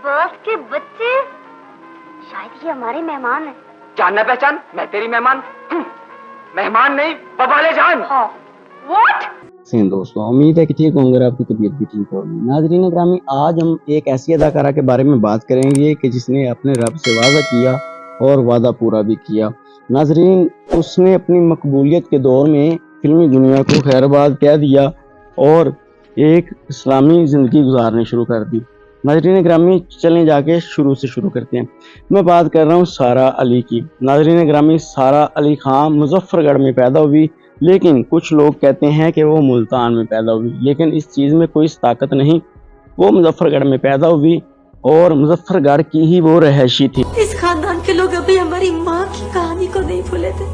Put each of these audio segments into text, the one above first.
बाप के बच्चे, शायद ये हमारे मेहमान हैं। जानना पहचान, मैं तेरी मेहमान। मेहमान नहीं, बवाले जान। What? दोस्तों उम्मीद है कि ठीक होंगे और आपकी तबीयत भी ठीक होगी। नाज़रीन ग्रामी, आज हम एक ऐसी अदाकारा के बारे में बात करेंगे कि जिसने अपने रब से वादा किया और वादा पूरा भी किया। नाज़रीन, उसने अपनी मकबूलियत के दौर में फिल्मी दुनिया को खैरबाद कह दिया और एक इस्लामी ज़िंदगी गुजारनी शुरू कर दी। नाज़रीन ग्रामी, चलें जाके शुरू से शुरू करते हैं। मैं बात कर रहा हूँ सारा अली की। नाज़रीन ग्रामी, सारा अली खान मुजफ्फरगढ़ में पैदा हुई, लेकिन कुछ लोग कहते हैं कि वो मुल्तान में पैदा हुई, लेकिन इस चीज़ में कोई ताकत नहीं। वो मुजफ्फरगढ़ में पैदा हुई और मुजफ्फरगढ़ की ही वो रहायशी थी। इस खानदान के लोग अभी हमारी माँ की कहानी को नहीं भूले थे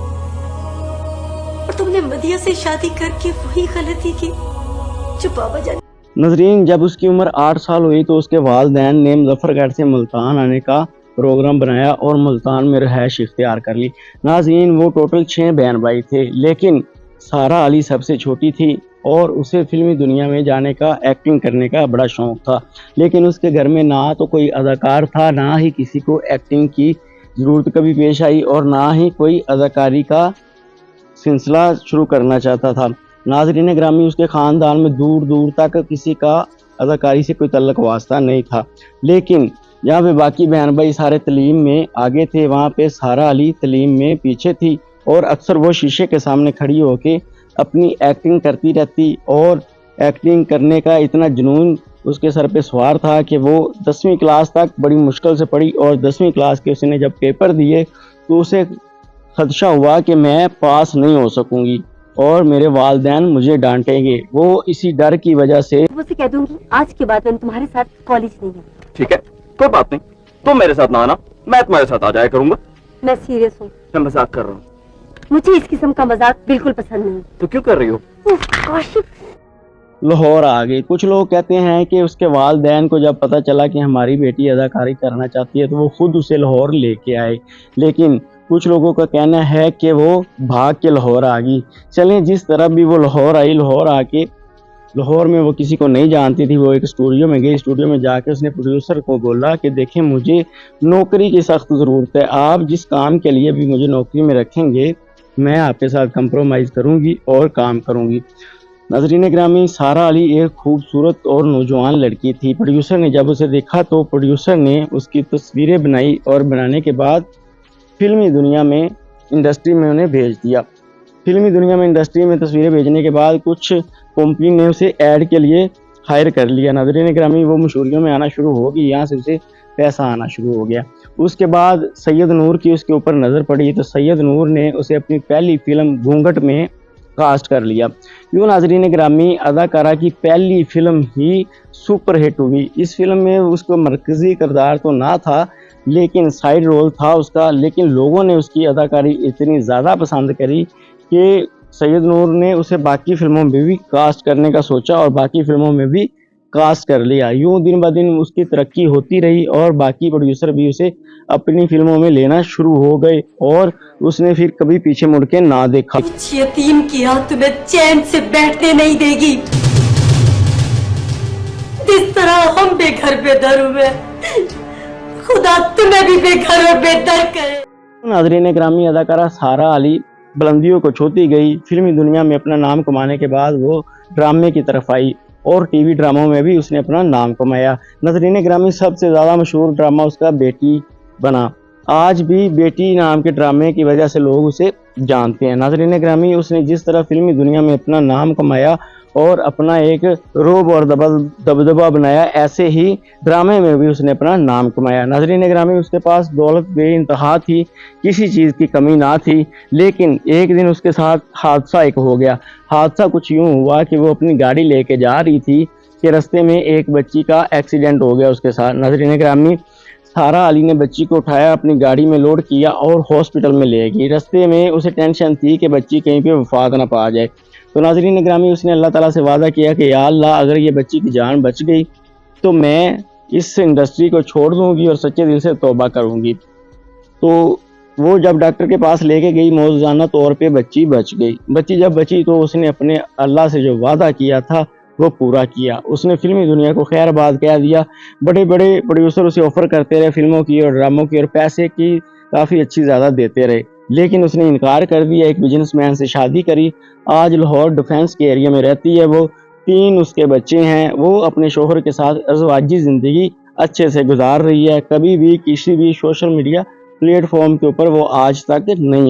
और तुमने मदिया से शादी करके वही गलती की जो बाबा जान। नजरीन, जब उसकी उम्र 8 साल हुई तो उसके वालिदैन ने मुजफ्फरगढ़ से मुल्तान आने का प्रोग्राम बनाया और मुल्तान में रहायश इख्तियार कर ली। नाज़रीन, वो टोटल 6 बहन भाई थे, लेकिन सारा अली सबसे छोटी थी और उसे फिल्मी दुनिया में जाने का, एक्टिंग करने का बड़ा शौक़ था। लेकिन उसके घर में ना तो कोई अदाकार था, ना ही किसी को एक्टिंग की ज़रूरत कभी पेश आई और ना ही कोई अदाकारी का सिलसिला शुरू करना चाहता था। नाज़रीन ग्रामी, उसके ख़ानदान में दूर दूर तक किसी का अदाकारी से कोई तल्लक वास्ता नहीं था। लेकिन जहाँ पे बाकी बहन भाई सारे तलीम में आगे थे, वहाँ पे सारा अली तलीम में पीछे थी और अक्सर वो शीशे के सामने खड़ी होके अपनी एक्टिंग करती रहती और एक्टिंग करने का इतना जुनून उसके सर पे सवार था कि वो 10वीं क्लास तक बड़ी मुश्किल से पढ़ी और 10वीं क्लास के उसने जब पेपर दिए तो उसे खदशा हुआ कि मैं पास नहीं हो सकूंगी और मेरे वालिदैन मुझे डांटेंगे। वो इसी डर की वजह से मुझसे कह दूंगी आज के बाद मैं तुम्हारे साथ कॉलेज नहीं है। ठीक है, कोई बात नहीं, तुम मेरे साथ ना आना, मैं तुम्हारे साथ आ जाया करूंगा। मैं सीरियस हूँ, मैं मजाक कर रहा हूँ। मुझे इस किस्म का मजाक बिल्कुल पसंद नहीं। तो क्यों कर रही हो? लाहौर आ गई। कुछ लोग कहते हैं कि उसके वालिदैन को जब पता चला कि हमारी बेटी अदाकारी करना चाहती है तो वो खुद उसे लाहौर लेके आए, लेकिन कुछ लोगों का कहना है कि वो भाग के लाहौर आ गई। चलें, जिस तरह भी वो लाहौर आई, लाहौर आके लाहौर में वो किसी को नहीं जानती थी। वो एक स्टूडियो में गई, स्टूडियो में जाके उसने प्रोड्यूसर को बोला कि देखें, मुझे नौकरी की सख्त ज़रूरत है, आप जिस काम के लिए भी मुझे नौकरी में रखेंगे मैं आपके साथ कंप्रोमाइज़ करूँगी और काम करूँगी। नाज़रीन ग्रामी, सारा अली एक खूबसूरत और नौजवान लड़की थी। प्रोड्यूसर ने जब उसे देखा तो प्रोड्यूसर ने उसकी तस्वीरें बनाई और बनाने के बाद फिल्मी दुनिया में, इंडस्ट्री में उन्हें भेज दिया। फिल्मी दुनिया में, इंडस्ट्री में तस्वीरें भेजने के बाद कुछ कंपनी ने उसे ऐड के लिए हायर कर लिया। नाज़रीन ग्रामी, वो मशहूरियों में आना शुरू हो गई, यहाँ से उसे पैसा आना शुरू हो गया। उसके बाद सैयद नूर की उसके ऊपर नज़र पड़ी तो सैयद नूर ने उसे अपनी पहली फिल्म घूंघट में कास्ट कर लिया। यूँ नाज़रीन ग्रामी, अदाकारा की पहली फिल्म ही सुपर हिट हुई। इस फिल्म में उसको मरकज़ी किरदार तो ना था, लेकिन साइड रोल था उसका, लेकिन लोगों ने उसकी अदाकारी इतनी ज़्यादा पसंद करी कि सैयद नूर ने उसे बाकी फिल्मों में भी कास्ट करने का सोचा और बाकी फिल्मों में भी कास्ट कर लिया। यूँ दिन ब दिन उसकी तरक्की होती रही और बाकी प्रोड्यूसर भी उसे अपनी फिल्मों में लेना शुरू हो गए और उसने फिर कभी पीछे मुड़ के ना देखा। यतीम की आंख तुम्हें चैन से बैठने नहीं देगी, इस तरह हम बेघर बेदर हुए, खुदा तुम्हें भी बेघर और बेदर करे। नाज़रीन ग्रामी, अदाकारा सारा अली बुलंदियों को छूती गई। फिल्मी दुनिया में अपना नाम कमाने के बाद वो ड्रामे की तरफ आई और टीवी ड्रामों में भी उसने अपना नाम कमाया। नाज़रीन ग्रामी, सबसे ज़्यादा मशहूर ड्रामा उसका बेटी बना। आज भी बेटी नाम के ड्रामे की वजह से लोग उसे जानते हैं। नाज़रीन ग्रामी, उसने जिस तरह फिल्मी दुनिया में अपना नाम कमाया और अपना एक रोब और दबदबा बनाया, ऐसे ही ड्रामे में भी उसने अपना नाम कमाया। नाज़रीन ग्रामी, उसके पास दौलत बेइंतहा थी, किसी चीज़ की कमी ना थी, लेकिन एक दिन उसके साथ हादसा एक हो गया। हादसा कुछ यूँ हुआ कि वो अपनी गाड़ी लेके जा रही थी कि रास्ते में एक बच्ची का एक्सीडेंट हो गया उसके साथ। नाज़रीन ग्रामी, सारा अली ने बच्ची को उठाया, अपनी गाड़ी में लोड किया और हॉस्पिटल में ले गई। रास्ते में उसे टेंशन थी कि बच्ची कहीं पे वफात ना पा जाए। तो नाज़रीन ग्रामी, उसने अल्लाह ताला से वादा किया कि या अल्लाह, अगर ये बच्ची की जान बच गई तो मैं इस इंडस्ट्री को छोड़ दूंगी और सच्चे दिल से तौबा करूंगी। तो वो जब डॉक्टर के पास लेके गई, मौजूदाना तौर पे बच्ची बच गई। बच्ची जब बची तो उसने अपने अल्लाह से जो वादा किया था وہ پورا کیا. اس نے فلمی دنیا کو خیر آباد کہہ دیا. بڑے بڑے پروڈیوسر اسے آفر کرتے رہے فلموں کی اور ڈراموں کی، اور پیسے کی کافی اچھی زیادہ دیتے رہے، لیکن اس نے انکار کر دیا. ایک بزنس مین سے شادی کری. آج لاہور ڈیفنس کے ایریا میں رہتی ہے. وہ 3 اس کے بچے ہیں. وہ اپنے شوہر کے ساتھ ازواجی زندگی اچھے سے گزار رہی ہے. کبھی بھی کسی بھی سوشل میڈیا پلیٹ فارم کے اوپر وہ آج تک نہیں